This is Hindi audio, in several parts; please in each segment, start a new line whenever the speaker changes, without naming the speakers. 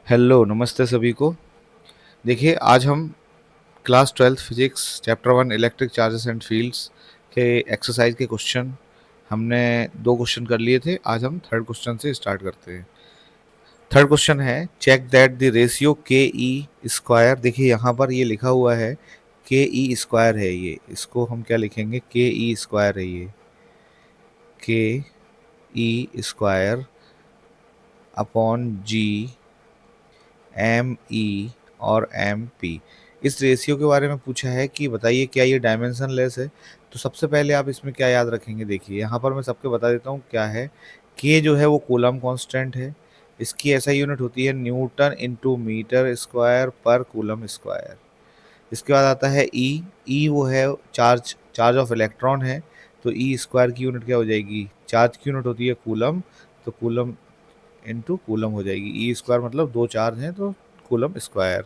हेलो, नमस्ते सभी को। देखिए, आज हम class 12th physics chapter 1 electric charges and fields के एक्सरसाइज के क्वेश्चन हमने 2 क्वेश्चन कर लिए थे। आज हम थर्ड क्वेश्चन से स्टार्ट करते हैं। थर्ड क्वेश्चन है, चेक दैट द रेशियो के ई स्क्वायर। देखिए यहाँ पर ये लिखा हुआ है के ई स्क्वायर है, ये इसको हम क्या लिखेंगे, के ई स्क्वायर है ये, K E square upon G M E और एम पी। इस रेशियो के बारे में पूछा है कि बताइए क्या ये डायमेंशन लेस है। तो सबसे पहले आप इसमें क्या याद रखेंगे, देखिए यहाँ पर मैं सबके बता देता हूँ क्या है। के जो है वो कूलम कांस्टेंट है, इसकी ऐसा यूनिट होती है न्यूटन इंटू मीटर स्क्वायर पर कूलम स्क्वायर। इसके बाद आता है ई। ई वो है चार्ज, चार्ज ऑफ इलेक्ट्रॉन है, तो ई स्क्वायर की यूनिट क्या हो जाएगी, चार्ज की यूनिट होती है कूलम, तो कूलम इंटू कूलम हो जाएगी। ई स्क्वायर मतलब 2 चार्ज हैं तो कूलम स्क्वायर।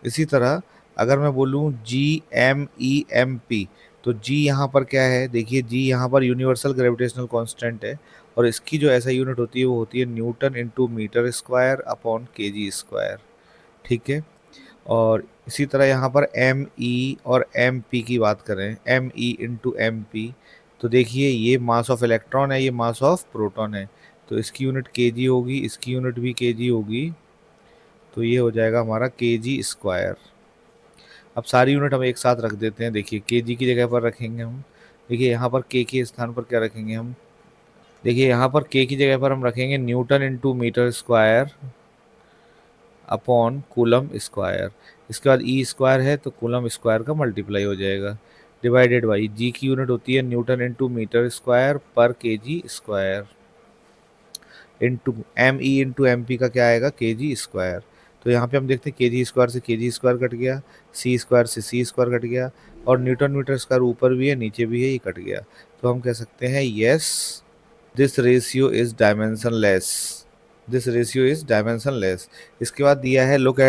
इसी तरह अगर मैं बोलूँ G M E M P, तो जी यहाँ पर क्या है, देखिए जी यहाँ पर यूनिवर्सल ग्रेविटेशनल कांस्टेंट है, और इसकी जो ऐसा यूनिट होती है वो होती है newton into metre square upon K G square. ठीक है। और इसी तरह यहाँ पर एम ई और एम पी की बात करें, M E into M P, तो देखिए ये मास ऑफ इलेक्ट्रॉन है, ये मास ऑफ प्रोटॉन है, तो इसकी यूनिट केजी होगी, इसकी यूनिट भी केजी होगी, तो ये हो जाएगा हमारा केजी स्क्वायर। अब सारी यूनिट हम एक साथ रख देते हैं। देखिए केजी की जगह पर रखेंगे हम, देखिए यहाँ पर के स्थान पर क्या रखेंगे हम, देखिए यहाँ पर के की जगह पर हम रखेंगे newton into metre square upon coulomb square. इसके बाद ई स्क्वायर है तो कूलम स्क्वायर का मल्टीप्लाई हो जाएगा, डिवाइडेड बाई जी की यूनिट होती है न्यूटन इंटू मीटर स्क्वायर पर K G square, into M E into M P का क्या आएगा, के जी स्क्वायर। तो यहाँ पे हम देखते हैं के जी स्क्वायर से के जी स्क्वायर कट गया, सी स्क्वायर से सी स्क्वायर कट गया, और न्यूटन मीटर स्क्वायर ऊपर भी है नीचे भी है, ये कट गया। तो हम कह सकते हैं yes, this ratio is dimensionless, this ratio is dimensionless. इसके बाद दिया है look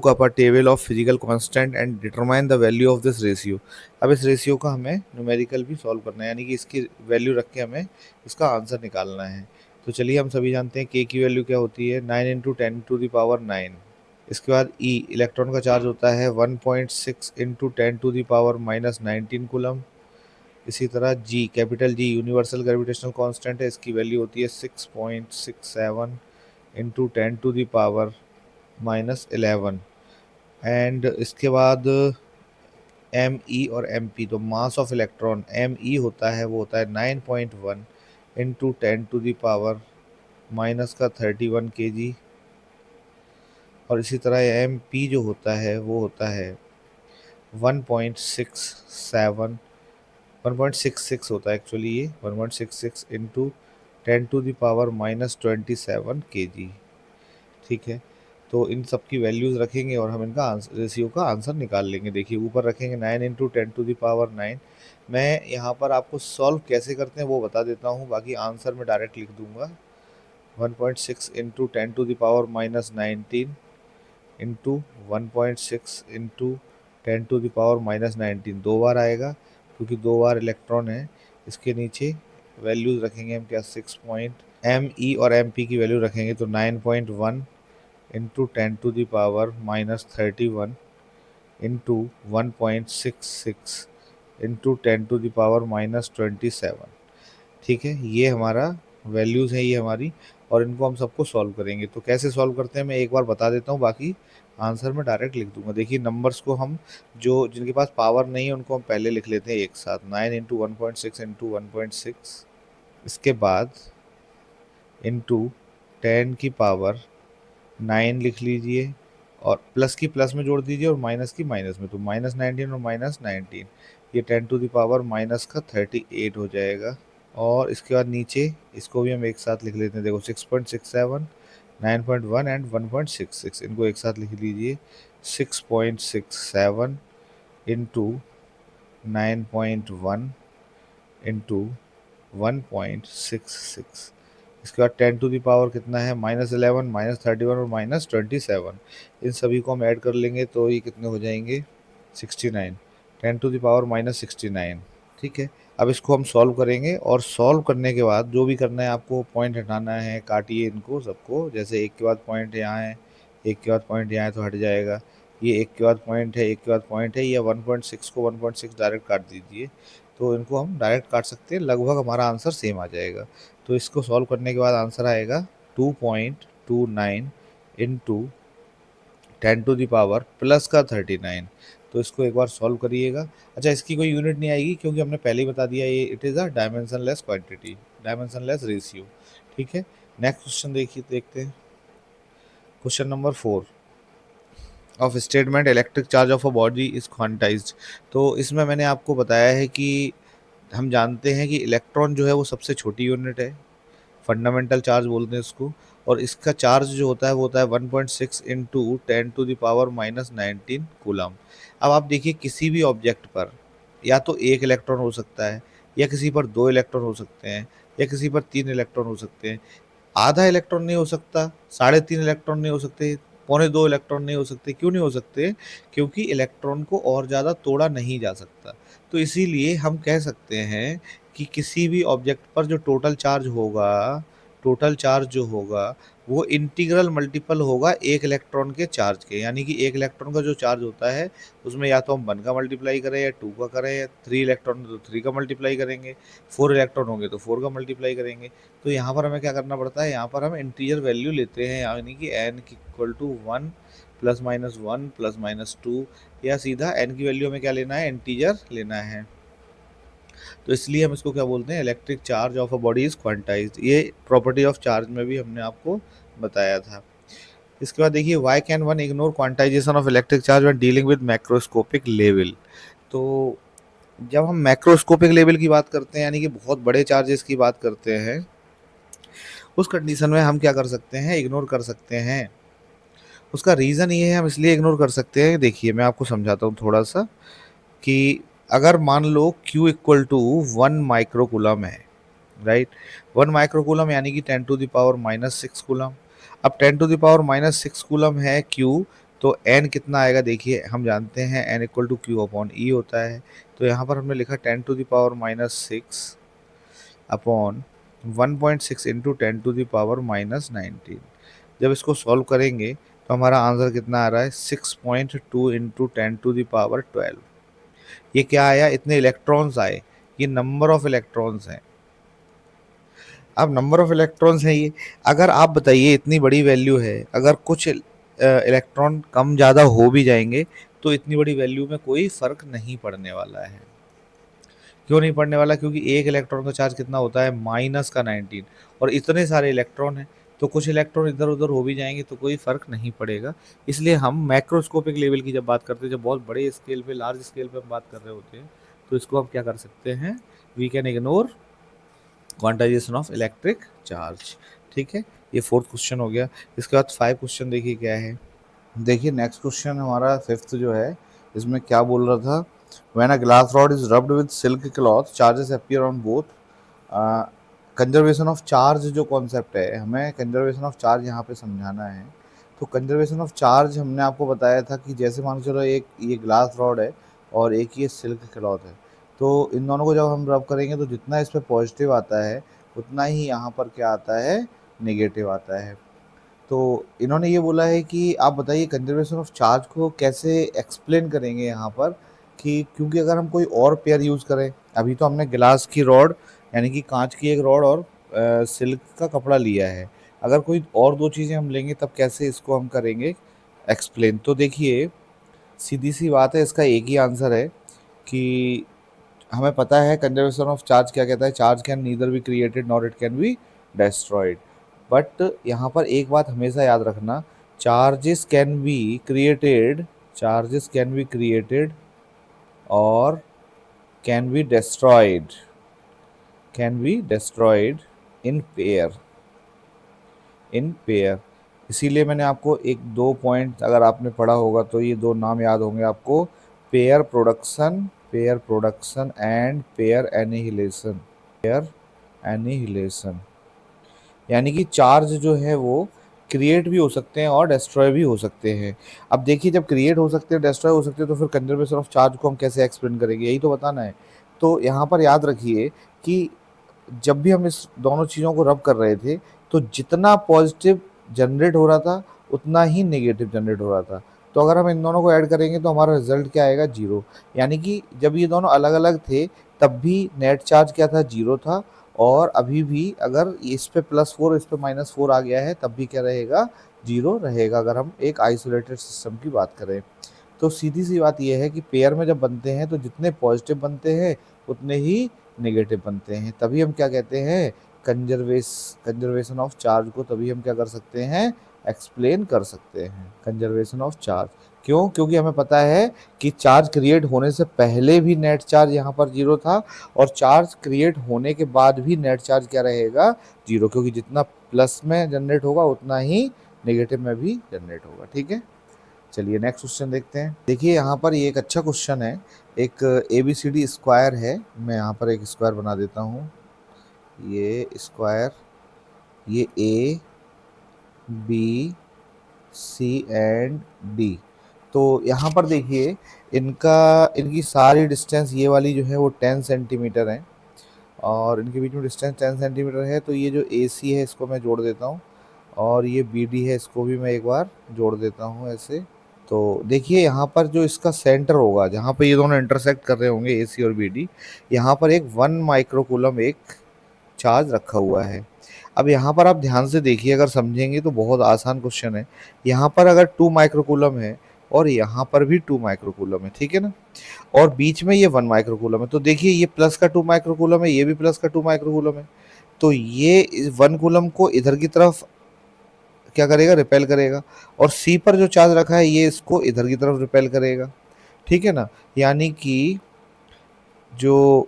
up a table of physical constant and determine the value of this ratio. अब इस रेशियो का हमें न्यूमेरिकल भी सॉल्व करना है, यानी कि इसकी वैल्यू रख के हमें इसका आंसर निकालना है। तो चलिए, हम सभी जानते हैं के की वैल्यू क्या होती है, 9 इंटू 10⁻⁹। इसके बाद ई, इलेक्ट्रॉन का चार्ज होता है 1.6 इंटू 10⁻⁻19 कूलम। इसी तरह G, capital G universal gravitational constant है, इसकी वैल्यू होती है 6.67 इंटू 10⁻⁻11। एंड इसके बाद एम ई और एम पी, तो mass of electron M E होता है वो होता है 9.1 इंटू 10⁻⁻31 के जी। और इसी तरह एम पी जो होता है वो होता है 1.67, 1.66 होता है एक्चुअली, ये 1.66 इंटू 10⁻⁻27 के जी। ठीक है। तो इन सब की वैल्यूज़ रखेंगे और हम इनका आंसर, रेशियो का आंसर निकाल लेंगे। देखिए ऊपर रखेंगे 9 इंटू 10⁻9। मैं यहाँ पर आपको सॉल्व कैसे करते हैं वो बता देता हूँ, बाकी आंसर में डायरेक्ट लिख दूंगा। 1.6 इंटू 10⁻⁻19 इंटू 1.6 इंटू 10⁻⁻19 दो बार आएगा, क्योंकि दो बार इलेक्ट्रॉन है। इसके नीचे वैल्यूज़ रखेंगे हम क्या, 6 पॉइंट, एम ई और एम पी की वैल्यू रखेंगे तो 9.1 इंटू 10⁻⁻31 इंटू 1.66 इंटू 10⁻⁻27। ठीक है, ये हमारा वैल्यूज़ है ये हमारी, और इनको हम सबको सॉल्व करेंगे। तो कैसे सॉल्व करते हैं मैं एक बार बता देता हूँ, बाकी आंसर में डायरेक्ट लिख दूंगा। देखिए नंबर्स को हम, जो जिनके पास पावर नहीं है उनको हम पहले लिख लेते हैं एक साथ, 9 इंटू 1.6 इंटू 1.6, इसके बाद इंटू 10⁻⁹ लिख लीजिए, और प्लस की प्लस में जोड़ दीजिए और माइनस की माइनस में, तो -19 और -19, ये 10⁻⁻38 हो जाएगा। और इसके बाद नीचे इसको भी हम एक साथ लिख लेते हैं, देखो 6.67, 9.1 एंड 1.66, इनको एक साथ लिख लीजिए। 6.67 इंटू 9.1 इंटू 1.66, इसके बाद 10 कितना है, -11, -31 और -27, इन सभी को हम ऐड कर लेंगे तो ये कितने हो जाएंगे, 69, 10⁻⁻69। ठीक है। अब इसको हम सॉल्व करेंगे, और सॉल्व करने के बाद जो भी करना है आपको, पॉइंट हटाना है, काटिए इनको सबको, जैसे एक के बाद पॉइंट यहाँ है, एक के बाद पॉइंट यहाँ है तो हट जाएगा, ये एक के बाद पॉइंट है, एक के बाद पॉइंट है, या 1.6 को 1.6 डायरेक्ट काट दीजिए, तो इनको हम डायरेक्ट काट सकते हैं, लगभग हमारा आंसर सेम आ जाएगा। तो इसको सॉल्व करने के बाद आंसर आएगा 2.29 into 10 to the power plus का 39। तो इसको एक बार सॉल्व करिएगा। अच्छा, इसकी कोई यूनिट नहीं आएगी क्योंकि हमने पहले ही बता दिया, ये it is a dimensionless quantity, dimensionless ratio. ठीक है, नेक्स्ट क्वेश्चन देखिए, देखते हैं question number 4 of statement electric charge of a body is quantized. तो इसमें मैंने आपको बताया है कि हम जानते हैं कि इलेक्ट्रॉन जो है वो सबसे छोटी यूनिट है, फंडामेंटल चार्ज बोलते हैं इसको, और इसका चार्ज जो होता है वो होता है 1.6 इंटू 10 to the पावर-19 कूलम। अब आप देखिए किसी भी ऑब्जेक्ट पर या तो एक इलेक्ट्रॉन हो सकता है, या किसी पर दो इलेक्ट्रॉन हो सकते हैं, या किसी पर तीन इलेक्ट्रॉन हो सकते हैं। आधा इलेक्ट्रॉन नहीं हो सकता, 3.5 इलेक्ट्रॉन नहीं हो सकते, 2.25 इलेक्ट्रॉन नहीं हो सकते। क्यों नहीं हो सकते? क्योंकि इलेक्ट्रॉन को और ज़्यादा तोड़ा नहीं जा सकता। तो इसीलिए हम कह सकते हैं कि किसी भी ऑब्जेक्ट पर जो टोटल चार्ज होगा, टोटल चार्ज जो होगा वो इंटीग्रल मल्टीपल होगा एक इलेक्ट्रॉन के चार्ज के। यानी कि एक इलेक्ट्रॉन का जो चार्ज होता है उसमें या तो हम 1 का मल्टीप्लाई करें, या 2 का करें, या 3 इलेक्ट्रॉन तो 3 का मल्टीप्लाई करेंगे, 4 इलेक्ट्रॉन होंगे तो 4 का मल्टीप्लाई करेंगे। तो यहाँ पर हमें क्या करना पड़ता है, यहाँ पर हम इंटीजर वैल्यू लेते हैं, यानी कि n equal to 1 plus minus 1 plus minus 2, या सीधा n की वैल्यू हमें क्या लेना है, इंटीजर लेना है। तो इसलिए हम इसको क्या बोलते हैं, electric charge of a body is quantised. ये प्रॉपर्टी ऑफ चार्ज में भी हमने आपको बताया था। इसके बाद देखिए, why can one ignore quantisation of electric charge when dealing with macroscopic level. तो जब हम मैक्रोस्कोपिक लेवल की बात करते हैं, यानी कि बहुत बड़े चार्जेस की बात करते हैं, उस कंडीशन में हम क्या कर सकते हैं, इग्नोर कर सकते हैं। उसका रीज़न ये है हम इसलिए इग्नोर कर सकते हैं, देखिए मैं आपको समझाता हूँ थोड़ा सा, कि अगर मान लो Q इक्वल टू 1 माइक्रोकूलम है, राइट, 1 माइक्रोकूलम यानी कि 10 to the पावर-6 कूलम। अब 10 to the पावर-6 कूलम है Q, तो n कितना आएगा, देखिए हम जानते हैं n equal to Q upon E होता है। तो यहाँ पर हमने लिखा 10 to the पावर-6 अपॉन 1.6 इंटू 10 to the पावर-19। जब इसको सॉल्व करेंगे तो हमारा आंसर कितना आ रहा है, 6.2 इंटू 10 to the पावर-12। ये क्या आया, इतने इलेक्ट्रॉन्स आए, ये नंबर ऑफ इलेक्ट्रॉन्स हैं। अब नंबर ऑफ इलेक्ट्रॉन्स हैं ये, अगर आप बताइए इतनी बड़ी वैल्यू है, अगर कुछ इलेक्ट्रॉन कम ज़्यादा हो भी जाएंगे तो इतनी बड़ी वैल्यू में कोई फ़र्क नहीं पड़ने वाला है। क्यों नहीं पड़ने वाला? क्योंकि एक इलेक्ट्रॉन का चार्ज कितना होता है, -19, और इतने सारे इलेक्ट्रॉन हैं, तो कुछ इलेक्ट्रॉन इधर उधर हो भी जाएंगे तो कोई फ़र्क नहीं पड़ेगा। इसलिए हम मैक्रोस्कोपिक लेवल की जब बात करते हैं, जब बहुत बड़े स्केल पे, लार्ज स्केल पे हम बात कर रहे होते हैं, तो इसको हम क्या कर सकते हैं, we can ignore quantisation of electric charge. ठीक है, ये 4th क्वेश्चन हो गया। इसके बाद 5 क्वेश्चन देखिए क्या है। देखिए नेक्स्ट क्वेश्चन हमारा 5th जो है, इसमें क्या बोल रहा था, when a glass rod is rubbed with silk cloth charges appear on both. Conservation of charge जो कॉन्सेप्ट है, हमें कंजर्वेशन ऑफ चार्ज यहाँ पे समझाना है। तो कंजर्वेशन ऑफ चार्ज हमने आपको बताया था कि जैसे मान के चलो एक ये ग्लास रॉड है और एक ये सिल्क क्लॉथ है, तो इन दोनों को जब हम रब करेंगे तो जितना इस पर पॉजिटिव आता है उतना ही यहाँ पर क्या आता है, नेगेटिव आता है। तो इन्होंने ये बोला है कि आप बताइए कंजर्वेशन ऑफ चार्ज को कैसे एक्सप्लेन करेंगे यहाँ पर, कि क्योंकि अगर हम कोई और पेयर यूज़ करें, अभी तो हमने ग्लास की रॉड यानी कि कांच की एक रॉड और सिल्क का कपड़ा लिया है, अगर कोई और दो चीज़ें हम लेंगे तब कैसे इसको हम करेंगे एक्सप्लेन। तो देखिए सीधी सी बात है, इसका एक ही आंसर है कि हमें पता है कंजर्वेशन ऑफ चार्ज क्या कहता है, charge can neither be created nor it can be destroyed. But यहाँ पर एक बात हमेशा याद रखना, charges can be created, charges can be created और can be destroyed, can be destroyed in pair, in pair. इसीलिए मैंने आपको एक दो पॉइंट, अगर आपने पढ़ा होगा तो ये दो नाम याद होंगे आपको, pair production, pair production and pair annihilation, pair annihilation. यानी कि चार्ज जो है वो क्रिएट भी हो सकते हैं और डिस्ट्रॉय भी हो सकते हैं। अब देखिए जब क्रिएट हो सकते हैं, डिस्ट्रॉय हो सकते हैं, तो फिर कंजर्वेशन ऑफ चार्ज को हम कैसे एक्सप्लेन करेंगे, यही तो बताना है। तो यहाँ पर याद रखिए कि जब भी हम इस दोनों चीज़ों को रब कर रहे थे, तो जितना पॉजिटिव जनरेट हो रहा था उतना ही नेगेटिव जनरेट हो रहा था। तो अगर हम इन दोनों को ऐड करेंगे तो हमारा रिजल्ट क्या आएगा, जीरो। यानी कि जब ये दोनों अलग अलग थे तब भी नेट चार्ज क्या था, जीरो था। और अभी भी अगर इस पे +4 इस पे -4 आ गया है तब भी क्या रहेगा, जीरो रहेगा, अगर हम एक आइसोलेटेड सिस्टम की बात करें। तो सीधी सी बात यह है कि पेयर में जब बनते हैं तो जितने पॉजिटिव बनते हैं उतने ही नेगेटिव बनते हैं। तभी हम क्या कहते हैं, कंजर्वेशन ऑफ चार्ज को तभी हम क्या कर सकते हैं, एक्सप्लेन कर सकते हैं, कंजर्वेशन ऑफ चार्ज। क्यों? क्योंकि हमें पता है कि चार्ज क्रिएट होने से पहले भी नेट चार्ज यहाँ पर जीरो था, और चार्ज क्रिएट होने के बाद भी नेट चार्ज क्या रहेगा, जीरो, क्योंकि जितना प्लस में जनरेट होगा उतना ही नेगेटिव में भी जनरेट होगा। ठीक है, चलिए नेक्स्ट क्वेश्चन देखते हैं। देखिए यहाँ पर ये एक अच्छा क्वेश्चन है, एक ABCD स्क्वायर है। मैं यहाँ पर एक स्क्वायर बना देता हूँ, ये स्क्वायर, ये A B C and D। तो यहाँ पर देखिए इनकी सारी डिस्टेंस ये वाली जो है वो 10 सेंटीमीटर है, और इनके बीच में डिस्टेंस 10 सेंटीमीटर है। तो ये जो AC है इसको मैं जोड़ देता हूँ, और ये BD है इसको भी मैं एक बार जोड़ देता हूँ ऐसे। तो देखिए यहाँ पर जो इसका सेंटर होगा जहाँ पे ये दोनों इंटरसेक्ट कर रहे होंगे AC और BD, यहाँ पर एक 1 माइक्रोकूलम एक चार्ज रखा हुआ है। अब यहाँ पर आप ध्यान से देखिए, अगर समझेंगे तो बहुत आसान क्वेश्चन है। यहाँ पर अगर 2 माइक्रोकूलम है और यहाँ पर भी 2 माइक्रोकूलम है, ठीक है ना, और बीच में ये 1 माइक्रोकूलम है, तो देखिए ये प्लस का 2 माइक्रोकूलम है, ये भी प्लस का 2 माइक्रोकूलम है। तो ये 1 कूलम को इधर की तरफ क्या करेगा, रिपेल करेगा, और सी पर जो चार्ज रखा है ये इसको इधर की तरफ रिपेल करेगा। ठीक है ना, यानी कि जो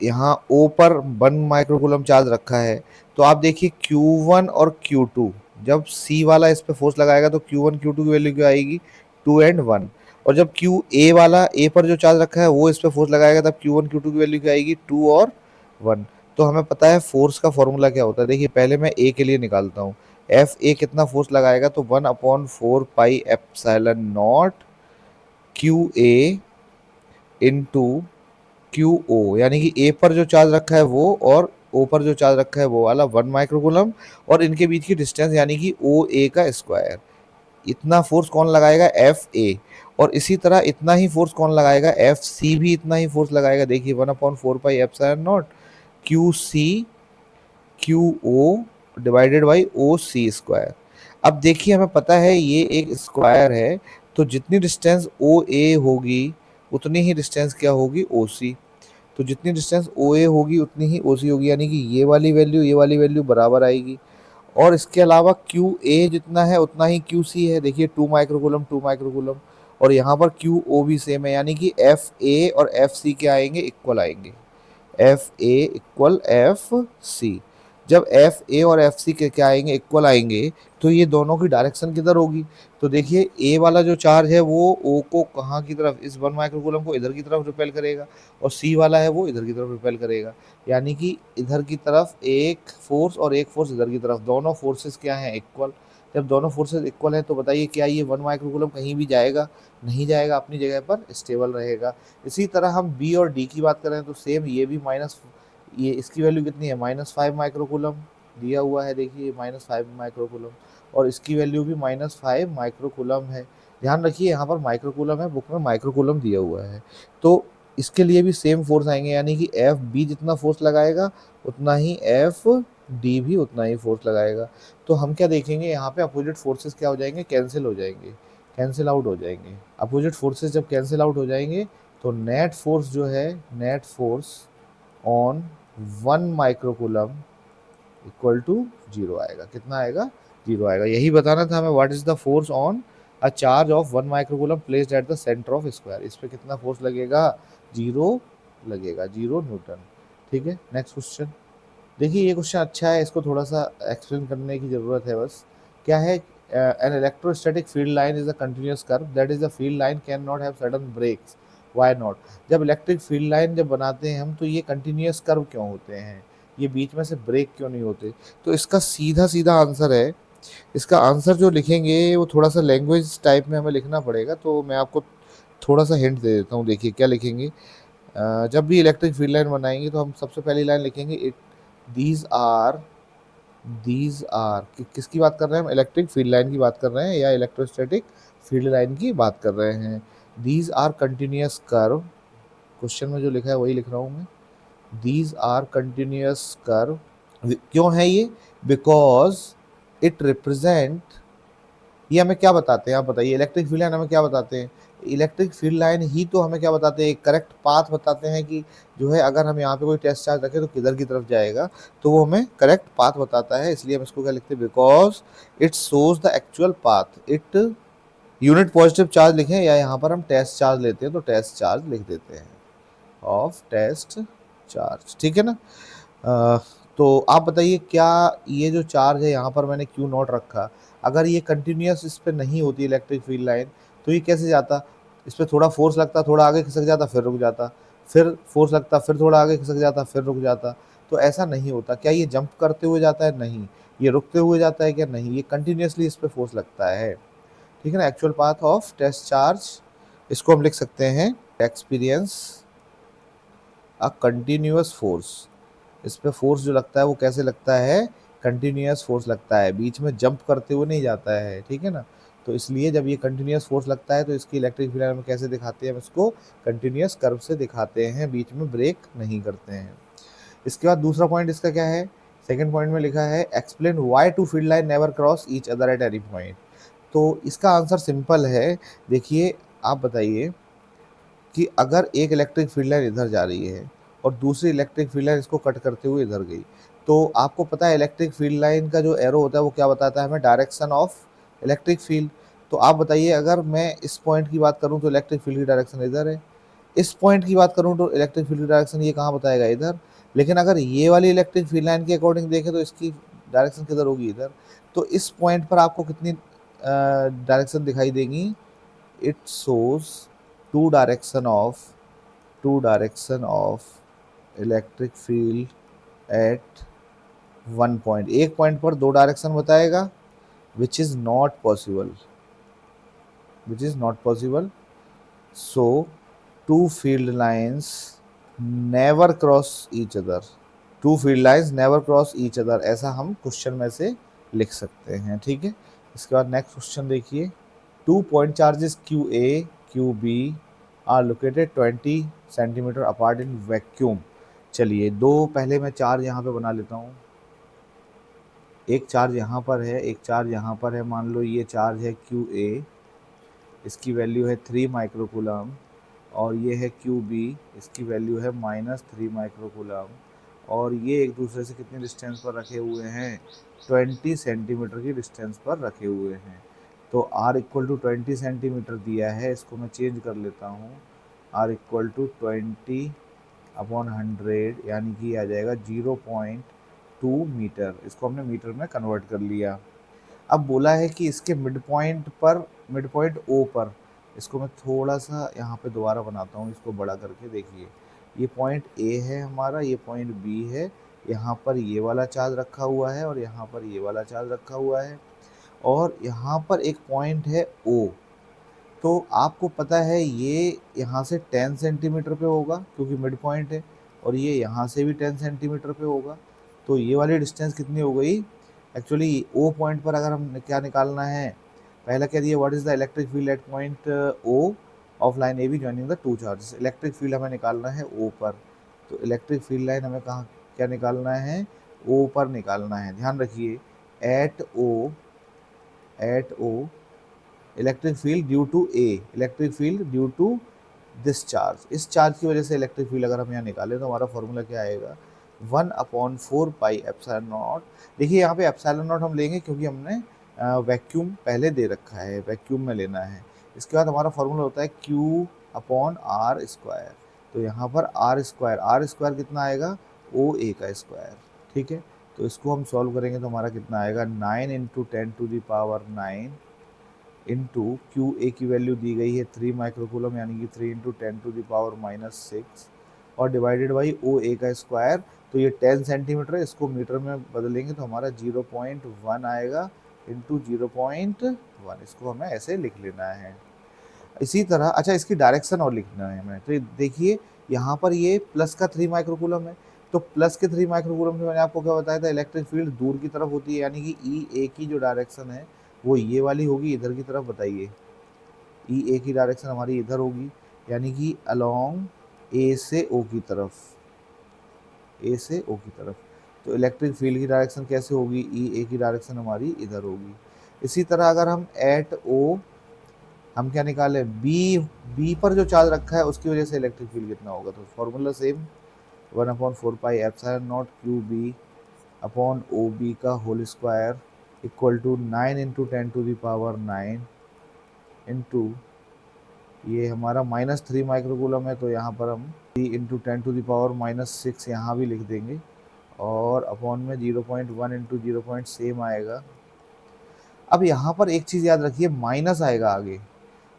यहाँ O पर 1 माइक्रोकूलम चार्ज रखा है, तो आप देखिए Q1 और Q2, जब C वाला इस पे फोर्स लगाएगा तो Q1 Q2 की वैल्यू क्या आएगी, 2 एंड 1। और जब QA वाला A पर जो चार्ज रखा है वो इस पे फोर्स लगाएगा तब Q1 Q2 की वैल्यू क्या आएगी, 2 और 1। तो हमें पता है फोर्स का फॉर्मूला क्या होता है। देखिए पहले मैं A के लिए निकालता हूँ, FA कितना फोर्स लगाएगा, तो 1/4 pi epsilon not QA into QO, यानी कि A पर जो चार्ज रखा है वो और O पर जो चार्ज रखा है वो वाला 1 माइक्रोकूलम, और इनके बीच की डिस्टेंस यानी कि OA का स्क्वायर। इतना फोर्स कौन लगाएगा, FA। और इसी तरह इतना ही फोर्स कौन लगाएगा, FC भी इतना ही फोर्स लगाएगा। देखिए 1/4 pi epsilon not QC QO divided by OC square. अब देखिए हमें पता है ये एक स्क्वायर है, तो जितनी डिस्टेंस OA होगी उतनी ही डिस्टेंस क्या होगी, OC। तो जितनी डिस्टेंस OA होगी उतनी ही OC होगी, यानी कि ये वाली वैल्यू बराबर आएगी। और इसके अलावा QA जितना है उतना ही QC है। देखिए 2 माइक्रोकूलम 2 माइक्रोकूलम, और यहाँ पर QO भी सेम है, यानी कि FA और FC क्या आएंगे, इक्वल आएंगे, FA इक्वल FC। जब FA और FC के क्या आएंगे, इक्वल आएंगे, तो ये दोनों की डायरेक्शन किधर होगी। तो देखिए A वाला जो चार्ज है वो O को कहाँ की तरफ, इस 1 माइक्रोकूलम को इधर की तरफ रिपेल करेगा, और C वाला है वो इधर की तरफ रिपेल करेगा। यानी कि इधर की तरफ एक फोर्स और एक फोर्स इधर की तरफ, दोनों फोर्सेस क्या हैं, इक्वल। जब दोनों फोर्सेस इक्वल हैं तो बताइए क्या ये 1 माइक्रोकूलम कहीं भी जाएगा, नहीं जाएगा, अपनी जगह पर स्टेबल रहेगा। इसी तरह हम B और D की बात करें तो सेम, ये भी ये इसकी वैल्यू कितनी है, -5 माइक्रोकूलम दिया हुआ है। देखिए -5 माइक्रोकूलम, और इसकी वैल्यू भी -5 माइक्रोकूलम है। ध्यान रखिए यहाँ पर माइक्रोकूलम है, बुक में माइक्रोकूलम दिया हुआ है। तो इसके लिए भी सेम फोर्स आएंगे, यानी कि FB जितना फोर्स लगाएगा उतना ही FD भी उतना ही फोर्स लगाएगा। तो हम क्या देखेंगे यहाँ पे, अपोजिट फोर्सेस क्या हो जाएंगे, कैंसिल हो जाएंगे, कैंसिल आउट हो जाएंगे। अपोजिट फोर्सेस जब कैंसिल आउट हो जाएंगे तो नेट फोर्स जो है, net force on 1 microcoulomb equal to 0 आएगा। कितना आएगा, 0 आएगा। यही बताना था हमें, what is the force on a charge of 1 microcoulomb placed at the centre of square. इस पे कितना फोर्स लगेगा, 0 लगेगा, 0 न्यूटन। ठीक है, नेक्स्ट क्वेश्चन। देखिए ये क्वेश्चन अच्छा है, इसको थोड़ा सा एक्सप्लेन करने की ज़रूरत है बस। क्या है, an electrostatic field line is a continuous curve, that is the field line can not have sudden breaks, why not. जब इलेक्ट्रिक फील्ड लाइन जब बनाते हैं हम तो ये कंटिन्यूअस कर्व क्यों होते हैं, ये बीच में से ब्रेक क्यों नहीं होते। तो इसका सीधा सीधा आंसर है, इसका आंसर जो लिखेंगे वो थोड़ा सा लैंग्वेज टाइप में हमें लिखना पड़ेगा, तो मैं आपको थोड़ा सा हिंट दे देता हूँ। देखिए क्या लिखेंगे, जब भी इलेक्ट्रिक फील्ड लाइन बनाएंगे तो हम सबसे पहली लाइन लिखेंगे, it these are these are, किसकी बात कर रहे हैं हम? इलेक्ट्रिक फील्ड लाइन की बात कर रहे हैं या इलेक्ट्रोस्टैटिक फील्ड लाइन की बात कर रहे हैं। These are continuous curve, question में जो लिखा है वही लिख रहा हूँ मैं। दीज आर कंटिन्यूअस कर्व, क्यों है ये? बिकॉज इट रिप्रेजेंट, ये हमें क्या बताते हैं आप बताइए? इलेक्ट्रिक फील्ड लाइन हमें क्या बताते हैं? इलेक्ट्रिक फील्ड लाइन ही तो हमें क्या बताते हैं? एक करेक्ट पाथ बताते हैं कि जो है अगर हम यहाँ पे कोई टेस्ट चार्ज रखें तो किधर की तरफ जाएगा, तो वो हमें करेक्ट पाथ बताता है। इसलिए हम इसको क्या लिखते हैं? Because it shows the actual path. It, unit positive charge लिखें या यहाँ पर हम टेस्ट चार्ज लेते हैं तो टेस्ट चार्ज लिख देते हैं, ऑफ टेस्ट चार्ज, ठीक है ना। अ, तो आप बताइए क्या ये जो चार्ज है यहाँ पर मैंने क्यू नॉट रखा, अगर ये कंटिन्यूअस इस पर नहीं होती इलेक्ट्रिक फील्ड लाइन तो ये कैसे जाता? इस पर थोड़ा फोर्स लगता, थोड़ा आगे खिसक जाता, फिर रुक जाता, फिर फोर्स लगता, फिर थोड़ा आगे खिसक जाता, फिर रुक जाता। तो ऐसा नहीं होता। क्या ये जंप करते हुए जाता है? नहीं। ये रुकते हुए जाता है क्या? नहीं। ये कंटिन्यूसली इस पर फोर्स लगता है, ठीक है ना। Actual path of test charge, इसको हम लिख सकते हैं एक्सपीरियंस अ कंटिन्यूअस फोर्स। इस पे फोर्स जो लगता है वो कैसे लगता है? कंटिन्यूअस फोर्स लगता है, बीच में जंप करते हुए नहीं जाता है, ठीक है ना। तो इसलिए जब ये कंटिन्यूअस फोर्स लगता है तो इसकी इलेक्ट्रिक फील्ड में कैसे दिखाते हैं? हम इसको कंटिन्यूअस कर्व से दिखाते हैं, बीच में ब्रेक नहीं करते हैं। इसके बाद दूसरा पॉइंट इसका क्या है? सेकंड पॉइंट में लिखा है explain why two field line never cross each other at any point. तो इसका आंसर सिंपल है। देखिए आप बताइए कि अगर एक इलेक्ट्रिक फील्ड लाइन इधर जा रही है और दूसरी इलेक्ट्रिक फील्ड लाइन इसको कट करते हुए इधर गई, तो आपको पता है इलेक्ट्रिक फील्ड लाइन का जो एरो होता है वो क्या बताता है हमें? Direction of electric field. तो आप बताइए अगर मैं इस पॉइंट की बात करूं तो इलेक्ट्रिक फील्ड की डायरेक्शन इधर है, इस पॉइंट की बात करूं तो इलेक्ट्रिक फील्ड की डायरेक्शन ये कहाँ बताएगा? इधर। लेकिन अगर ये वाली इलेक्ट्रिक फील्ड लाइन के अकॉर्डिंग देखें तो इसकी डायरेक्शन किधर होगी? इधर। तो इस पॉइंट पर आपको कितनी डायरेक्शन दिखाई देगी? It shows two direction of, two direction of electric field at one point. एक पॉइंट पर दो डायरेक्शन बताएगा, which is not possible, which is not possible. So two field lines never cross each other, two field lines never cross each other, ऐसा हम क्वेश्चन में से लिख सकते हैं, ठीक है। इसके बाद नेक्स्ट क्वेश्चन देखिए, two point charges q A q B are located 20 centimetre apart in vacuum. चलिए दो पहले मैं चार्ज यहाँ पे बना लेता हूँ। एक चार्ज यहाँ पर है, एक चार्ज यहाँ पर है। मान लो ये चार्ज है क्यू ए, इसकी वैल्यू है 3 माइक्रोकूलम, और ये है क्यू बी, इसकी वैल्यू है -3 माइक्रोकूलम, और ये एक दूसरे से कितने डिस्टेंस पर रखे हुए हैं? 20 सेंटीमीटर की डिस्टेंस पर रखे हुए हैं। तो R इक्वल टू 20 सेंटीमीटर दिया है, इसको मैं चेंज कर लेता हूँ। R इक्वल टू 20/100 यानी कि आ जाएगा 0.2 मीटर। इसको हमने मीटर में कन्वर्ट कर लिया। अब बोला है कि इसके मिड पॉइंट पर, मिड पॉइंट ओ पर, इसको मैं थोड़ा सा यहाँ पे दोबारा बनाता हूँ इसको बड़ा करके। देखिए ये पॉइंट ए है हमारा, ये पॉइंट बी है, यहाँ पर ये वाला चार्ज रखा हुआ है और यहाँ पर ये वाला चार्ज रखा हुआ है, और यहाँ पर एक पॉइंट है ओ। तो आपको पता है ये यहाँ से 10 सेंटीमीटर पे होगा क्योंकि मिड पॉइंट है, और ये यहाँ से भी 10 सेंटीमीटर पे होगा। तो ये वाली डिस्टेंस कितनी हो गई? एक्चुअली ओ पॉइंट पर अगर हम क्या निकालना है, पहला क्या दिया, what is the electric field at point O of line A B joining the two charges. Electric field हमें निकालना है ओ पर, तो इलेक्ट्रिक फील्ड लाइन हमें कहाँ क्या निकालना है? ओ पर निकालना है। ध्यान रखिए at O, at O electric field due to A, electric field due to this charge, इस चार्ज की वजह से इलेक्ट्रिक फील्ड अगर हम यहाँ निकालें तो हमारा फॉर्मूला क्या आएगा? 1/4 पाई एप्सिलॉन नॉट। देखिए यहाँ पे एप्सिलॉन नॉट हम लेंगे क्योंकि हमने वैक्यूम पहले दे रखा है, वैक्यूम में लेना है। इसके बाद हमारा फॉर्मूला होता है Q/R²। तो यहाँ पर आर स्क्वायर कितना आएगा? ओ ए का स्क्वायर, ठीक है। तो इसको हम सॉल्व करेंगे तो हमारा कितना आएगा? 9 × 10⁹ इंटू क्यू ए की वैल्यू दी गई है 3 माइक्रोकूलम यानी कि 3 × 10⁻⁻6 और डिवाइडेड बाई ओ ए का स्क्वायर। तो ये 10 सेंटीमीटर है, इसको मीटर में बदलेंगे तो हमारा 0.1 आएगा इंटू 0.1, इसको हमें ऐसे लिख लेना है। इसी तरह अच्छा इसकी डायरेक्शन और लिखना है हमें। तो देखिए यहाँ पर ये प्लस का 3 माइक्रोकूलम है, तो प्लस के 3 माइक्रोकूलम से मैंने आपको क्या बताया था, इलेक्ट्रिक फील्ड दूर की तरफ होती है, यानी कि ई ए की जो डायरेक्शन है वो ये वाली होगी, इधर की तरफ। बताइए, ई ए की डायरेक्शन हमारी इधर होगी, यानी कि अलोंग ए से ओ की तरफ, ए से ओ की तरफ। तो इलेक्ट्रिक फील्ड की डायरेक्शन कैसे होगी, ई ए की डायरेक्शन हमारी इधर होगी। इसी तरह अगर हम एट ओ हम क्या निकालें, बी पर जो चार्ज रखा है उसकी वजह से इलेक्ट्रिक फील्ड कितना होगा, तो formula same, 1/4 pi epsilon naught Q B upon O B का whole square equal to 9 × 10⁻⁹ into ये हमारा -3 माइक्रोकूलम है, तो यहाँ पर हम 3 × 10⁻⁻⁶ यहाँ भी लिख देंगे, और अपॉन में 0.1 इंटू 0 सेम आएगा। अब यहाँ पर एक चीज़ याद रखिए, माइनस आएगा आगे।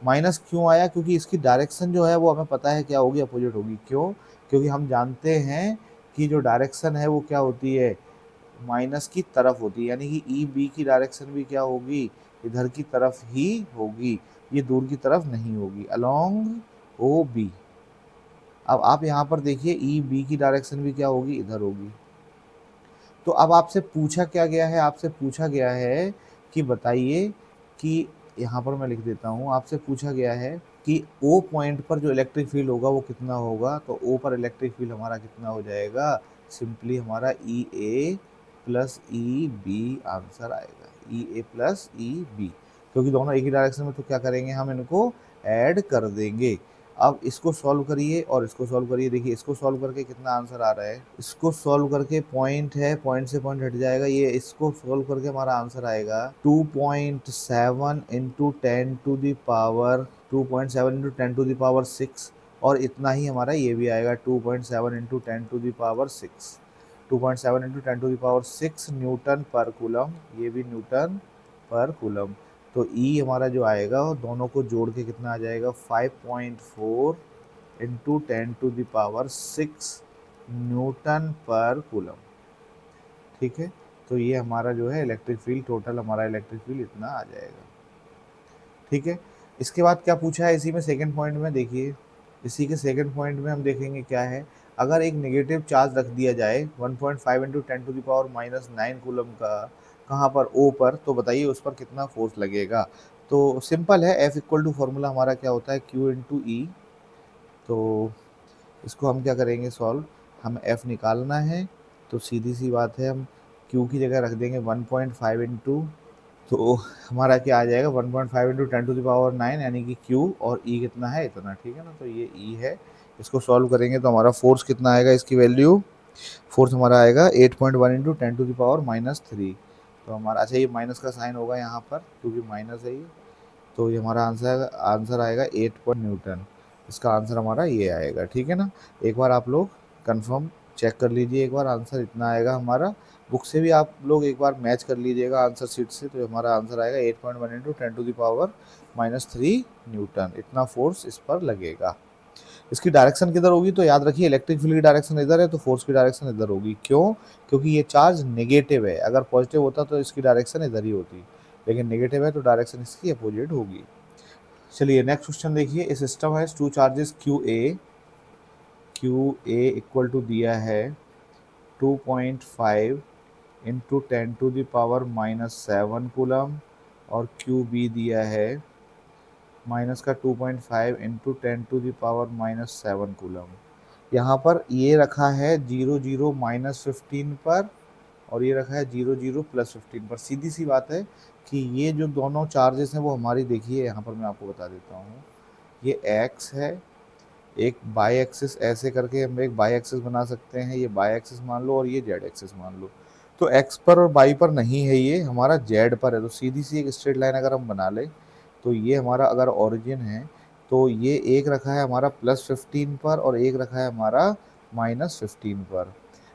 माइनस क्यों आया, क्योंकि इसकी डायरेक्शन जो है वो हमें पता है क्या होगी, अपोजिट होगी। क्यों, क्योंकि हम जानते हैं कि जो डायरेक्शन है वो क्या होती है, माइनस की तरफ होती है, यानी कि ई बी की डायरेक्शन भी क्या होगी, इधर की तरफ ही होगी, ये दूर की तरफ नहीं होगी, अलोंग ओ बी। अब आप यहाँ पर देखिए, ई बी की डायरेक्शन भी क्या होगी, इधर होगी। तो अब आपसे पूछा क्या गया है, आपसे पूछा गया है कि बताइए कि, यहाँ पर मैं लिख देता हूँ, आपसे पूछा गया है कि ओ पॉइंट पर जो इलेक्ट्रिक फील्ड होगा वो कितना होगा। तो ओ पर इलेक्ट्रिक फील्ड हमारा कितना हो जाएगा, सिंपली हमारा ई ए प्लस ई बी आंसर आएगा, ई ए प्लस ई बी, क्योंकि दोनों एक ही डायरेक्शन में, तो क्या करेंगे, हम इनको ऐड कर देंगे। अब इसको सॉल्व करिए और इसको सॉल्व करिए, देखिए इसको सॉल्व करके कितना आंसर आ रहा है, इसको सॉल्व करके पॉइंट है, पॉइंट से पॉइंट हट जाएगा, ये इसको सॉल्व करके हमारा आंसर आएगा 2.7 इंटू 10⁻, 2.7 × 10⁻⁶, और इतना ही हमारा ये भी आएगा 2.7 into 10⁻⁶, 2.7 into 10⁻⁶ Newton per coulomb, ये भी न्यूटन पर कूलम। तो ई हमारा जो आएगा वो दोनों को जोड़ के कितना आ जाएगा, 5.4 इंटू 10⁻⁶ न्यूटन पर कूलम। ठीक है, तो ये हमारा जो है इलेक्ट्रिक फील्ड, टोटल हमारा इलेक्ट्रिक फील्ड इतना आ जाएगा। ठीक है, इसके बाद क्या पूछा है इसी में सेकंड पॉइंट में, देखिए इसी के सेकंड पॉइंट में हम देखेंगे क्या है। अगर एक नेगेटिव चार्ज रख दिया जाए 1.5 इंटू 10⁻⁹ कूलम का, कहाँ पर, ओ पर, तो बताइए उस पर कितना फोर्स लगेगा। तो सिंपल है, F इक्वल टू फॉर्मूला हमारा क्या होता है, Q इंटू ई। तो इसको हम क्या करेंगे सॉल्व, हम F निकालना है, तो सीधी सी बात है, हम Q की जगह रख देंगे 1.5 इंटू, तो हमारा क्या आ जाएगा 1.5 इंटू 10⁻⁹, यानी कि Q, और E कितना है, इतना। ठीक है ना, तो ये E है। इसको सॉल्व करेंगे तो हमारा फोर्स कितना आएगा, इसकी वैल्यू, फोर्स हमारा आएगा 8.1 इंटू 10⁻⁻3। तो हमारा, अच्छा ये माइनस का साइन होगा यहाँ पर क्योंकि माइनस है ये, तो ये हमारा आंसर आएगा 8 न्यूटन। इसका आंसर हमारा ये आएगा। ठीक है ना, एक बार आप लोग कंफर्म चेक कर लीजिए, एक बार आंसर इतना आएगा हमारा। बुक से भी आप लोग एक बार मैच कर लीजिएगा आंसर शीट से, तो हमारा आंसर आएगा 8.1 इंटू 10⁻⁻3 न्यूटन, इतना फोर्स इस पर लगेगा। इसकी डायरेक्शन किधर होगी, तो याद रखिए इलेक्ट्रिक फील्ड की डायरेक्शन इधर है, तो फोर्स की डायरेक्शन इधर होगी। क्यों, क्योंकि ये चार्ज नेगेटिव है, अगर पॉजिटिव होता तो इसकी डायरेक्शन इधर ही होती, लेकिन नेगेटिव है तो डायरेक्शन इसकी अपोजिट होगी। चलिए नेक्स्ट क्वेश्चन देखिए, ए सिस्टम है two charges q A equal to दिया है 2.5 इंटू 10⁻⁻7 कूलम, और क्यू बी दिया है माइनस का 2.5 इंटू 10⁻⁻7 कूलम। यहाँ पर ये रखा है 0 0 -15 पर, और ये रखा है 0 0 +15 पर। सीधी सी बात है कि ये जो दोनों चार्जेस हैं वो हमारी, देखिए यहाँ पर मैं आपको बता देता हूँ, ये x है, एक बाई एक्सिस ऐसे करके हम एक बाई एक्सिस बना सकते हैं, ये बाई एक्सिस मान लो और ये जेड एक्सिस मान लो। तो x पर और बाई पर नहीं है, ये हमारा z पर है, तो सीधी सी एक स्ट्रेट लाइन अगर हम बना लें, तो ये हमारा अगर ओरिजिन है, तो ये एक रखा है हमारा +15 पर और एक रखा है हमारा -15 पर।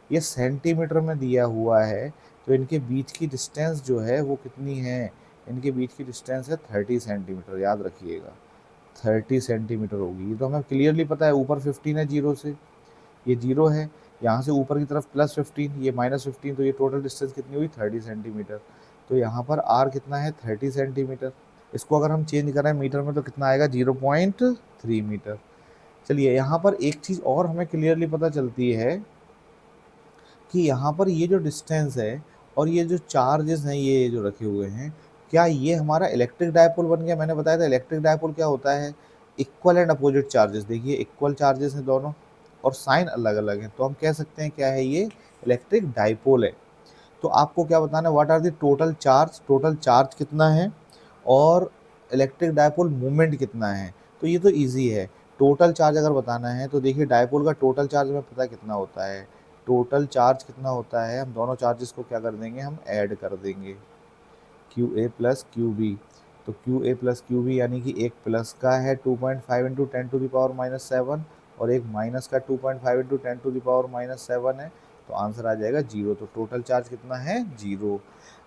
ये सेंटीमीटर में दिया हुआ है, तो इनके बीच की डिस्टेंस जो है वो कितनी है, इनके बीच की डिस्टेंस है 30 सेंटीमीटर, याद रखिएगा 30 सेंटीमीटर होगी। ये तो हमें क्लियरली पता है, ऊपर 15 है जीरो से, ये जीरो है, यहाँ से ऊपर की तरफ +15, ये -15, तो ये टोटल डिस्टेंस कितनी हुई 30 सेंटीमीटर। तो यहाँ पर r कितना है 30 सेंटीमीटर। इसको अगर हम चेंज करें मीटर में तो कितना आएगा 0.3 मीटर। चलिए यहाँ पर एक चीज़ और हमें क्लियरली पता चलती है कि यहाँ पर ये जो डिस्टेंस है और ये जो चार्जेस हैं ये जो रखे हुए हैं, क्या ये हमारा इलेक्ट्रिक डायपोल बन गया? मैंने बताया था इलेक्ट्रिक डायपोल क्या होता है, इक्वल एंड अपोजिट चार्जेस। देखिए इक्वल चार्जेस हैं दोनों और साइन अलग अलग है, तो हम कह सकते हैं क्या है, ये इलेक्ट्रिक डायपोल है। तो आपको क्या बताना है, what are the total charge कितना है और इलेक्ट्रिक डायपोल मोमेंट कितना है। तो ये तो इजी है। टोटल चार्ज अगर बताना है तो देखिए डायपोल का टोटल चार्ज हमें पता कितना होता है। टोटल चार्ज कितना होता है, हम दोनों चार्जेस को क्या कर देंगे, हम ऐड कर देंगे, Q A plus Q B. तो Q A plus Q B यानी कि एक प्लस का है 2.5 into ten to the power minus seven और एक माइनस का 2.5 into ten to the power minus seven है। तो आंसर आ जाएगा जीरो। तो टोटल चार्ज कितना है, जीरो।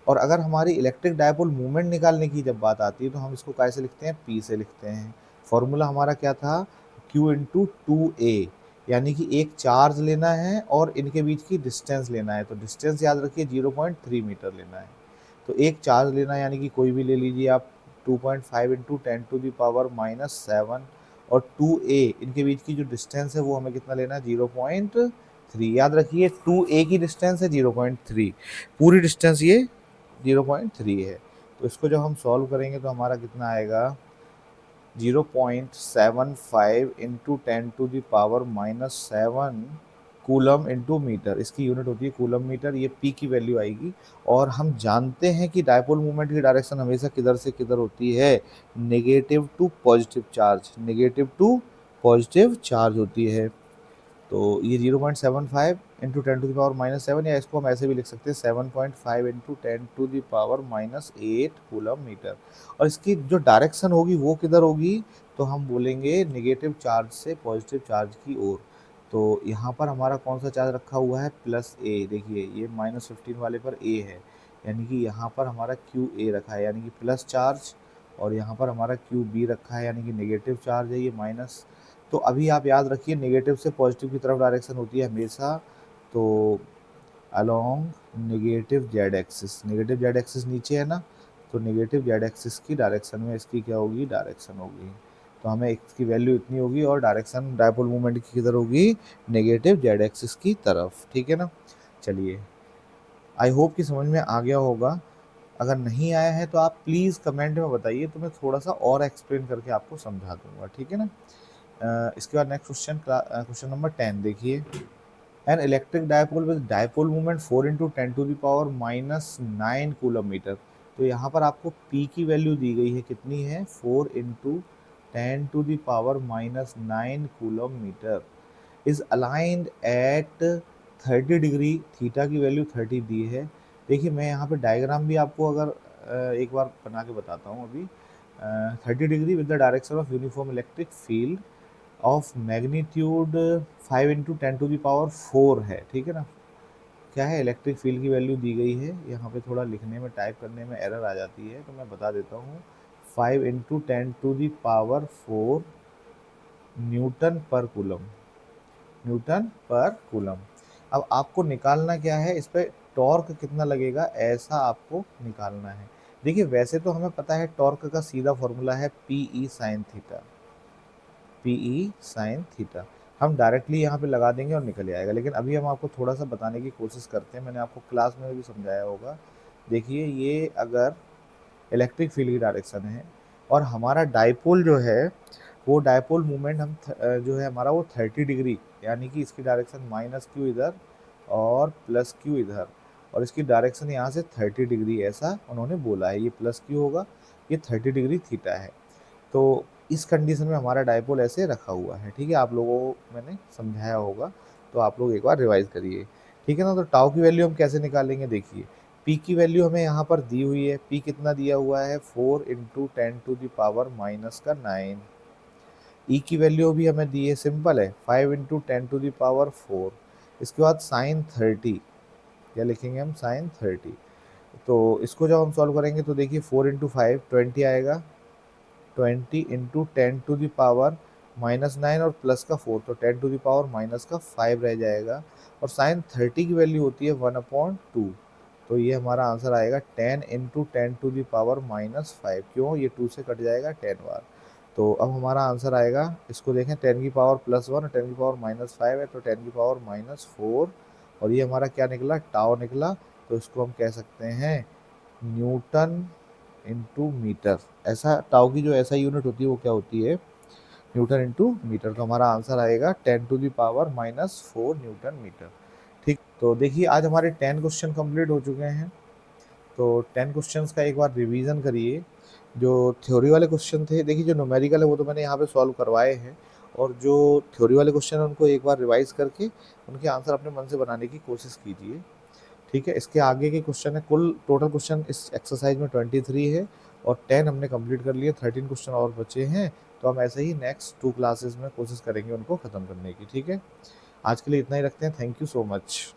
और अगर हमारी इलेक्ट्रिक डायपोल मूवमेंट निकालने की जब बात आती है तो हम इसको कैसे लिखते हैं, पी से लिखते हैं। फॉर्मूला हमारा क्या था, क्यू इंटू टू ए, यानी कि एक चार्ज लेना है और इनके बीच की डिस्टेंस लेना है। तो डिस्टेंस याद रखिए 0.3 मीटर लेना है। तो एक चार्ज लेना है यानी कि कोई भी ले लीजिए आप, 2.5 into ten to the power minus seven और 2a, इनके बीच की जो डिस्टेंस है वो हमें कितना लेना है, 0.3। याद रखिए 2a की डिस्टेंस है 0.3, पूरी डिस्टेंस ये 0.3 है। तो इसको जब हम सॉल्व करेंगे तो हमारा कितना आएगा, 0.75 into ten to the power minus seven coulomb into metre, इसकी यूनिट होती है कूलम मीटर। ये पी की वैल्यू आएगी। और हम जानते हैं कि डायपोल मूवमेंट की डायरेक्शन हमेशा किधर से किधर होती है, negative to positive charge, negative to positive charge होती है। तो ये 0.75 into ten to the power minus seven, या इसको हम ऐसे भी लिख सकते हैं 7.5 into ten to the power minus eight coulomb metre. और इसकी जो डायरेक्शन होगी वो किधर होगी, तो हम बोलेंगे नेगेटिव चार्ज से पॉजिटिव चार्ज की ओर। तो यहाँ पर हमारा कौन सा चार्ज रखा हुआ है, प्लस ए। देखिए ये -15 वाले पर ए है, यानी कि यहाँ पर हमारा क्यू ए रखा है यानी कि प्लस चार्ज, और यहाँ पर हमारा क्यू बी रखा है यानी कि नेगेटिव चार्ज है, ये माइनस। तो अभी आप याद रखिए नेगेटिव से पॉजिटिव की तरफ डायरेक्शन होती है हमेशा, तो along negative Z axis, negative Z axis नीचे है ना, तो नेगेटिव जेड एक्सिस की डायरेक्शन में इसकी क्या होगी, डायरेक्शन होगी। तो हमें इसकी वैल्यू इतनी होगी और डायरेक्शन डायपोल मूवमेंट की किधर होगी, नेगेटिव जेड एक्सिस की तरफ। ठीक है ना। चलिए, आई होप कि समझ में आ गया होगा। अगर नहीं आया है तो आप प्लीज़ कमेंट में बताइए, तो मैं थोड़ा सा और एक्सप्लेन करके आपको समझा दूंगा। ठीक है ना। इसके बाद नेक्स्ट क्वेश्चन, क्वेश्चन नंबर 10 देखिए। An electric dipole with dipole movement 4 into ten to the power minus nine coulomb metre. तो यहाँ पर आपको P की वैल्यू दी गई है, कितनी है, 4 into ten to the power minus nine coulomb metre, is aligned at 30 degree, theta की वैल्यू 30 दी है। देखिए मैं यहाँ पे डायग्राम भी आपको अगर एक बार बना के बताता हूँ अभी। 30 degree with the direction of uniform electric field of magnitude 5 into ten to the power four है। ठीक है ना। क्या है, इलेक्ट्रिक फील्ड की वैल्यू दी गई है, यहाँ पे थोड़ा लिखने में टाइप करने में एरर आ जाती है तो मैं बता देता हूँ। 5 into ten to the power four newton per coulomb, newton per coulomb. अब आपको निकालना क्या है, इस पर टॉर्क कितना लगेगा ऐसा आपको निकालना है। देखिए वैसे तो हमें पता है टॉर्क का सीधा फॉर्मूला है P E sine theta, P E sine theta. हम डायरेक्टली यहाँ पे लगा देंगे और निकल आएगा, लेकिन अभी हम आपको थोड़ा सा बताने की कोशिश करते हैं। मैंने आपको क्लास में भी समझाया होगा। देखिए ये अगर इलेक्ट्रिक फील्ड की डायरेक्शन है और हमारा डायपोल जो है वो डायपोल मूवमेंट हम जो है हमारा वो 30 डिग्री, यानी कि इसकी डायरेक्शन माइनस क्यू इधर और प्लस क्यू इधर, और इसकी डायरेक्शन यहाँ से 30 डिग्री ऐसा उन्होंने बोला है। ये प्लस क्यू होगा, ये 30 डिग्री थीटा है। तो इस कंडीशन में हमारा डायपोल ऐसे रखा हुआ है। ठीक है, आप लोगों को मैंने समझाया होगा, तो आप लोग एक बार रिवाइज करिए। ठीक है ना। तो टाउ की वैल्यू हम कैसे निकालेंगे, देखिए पी की वैल्यू हमें यहाँ पर दी हुई है, पी कितना दिया हुआ है, 4 into ten to the power minus का 9। ई की वैल्यू भी हमें दी है, सिंपल है, 5 into ten to the power four. इसके बाद साइन 30, क्या लिखेंगे हम, साइन 30। तो इसको जब हम सॉल्व करेंगे तो देखिए 4 इंटू फाइव 20 आएगा, 20 into ten to the power minus nine और प्लस का 4, तो टेन टू दावर माइनस का 5 रह जाएगा। और साइन 30 की वैल्यू होती है 1/2, तो ये हमारा आंसर आएगा 10 into ten to the power minus five. क्यों, ये 2 से कट जाएगा 10 बार। तो अब हमारा आंसर आएगा, इसको देखें, 10 की पावर प्लस वन और 10 की पावर माइनस फाइव है, तो 10 की पावर माइनस फोर और ये हमारा क्या निकला, टाउ निकला। तो इसको हम कह सकते हैं न्यूटन इंटू मीटर। ऐसा टाउ की जो ऐसा यूनिट होती है वो क्या होती है, न्यूटन इंटू मीटर। तो हमारा आंसर आएगा 10⁻⁻⁴ न्यूटन मीटर। ठीक, तो देखिए आज हमारे 10 क्वेश्चन कंप्लीट हो चुके हैं। तो 10 क्वेश्चंस का एक बार रिवीजन करिए। जो थ्योरी वाले क्वेश्चन थे, देखिए जो न्यूमेरिकल है वो तो मैंने यहाँ पे सॉल्व करवाए हैं, और जो थ्योरी वाले क्वेश्चन है उनको एक बार रिवाइज करके उनके आंसर अपने मन से बनाने की कोशिश कीजिए। ठीक है, इसके आगे के क्वेश्चन है, कुल टोटल क्वेश्चन इस एक्सरसाइज में 23 है और 10 हमने कंप्लीट कर लिए, 13 क्वेश्चन और बचे हैं। तो हम ऐसे ही नेक्स्ट 2 क्लासेस में कोशिश करेंगे उनको ख़त्म करने की। ठीक है, आज के लिए इतना ही रखते हैं। Thank you so much.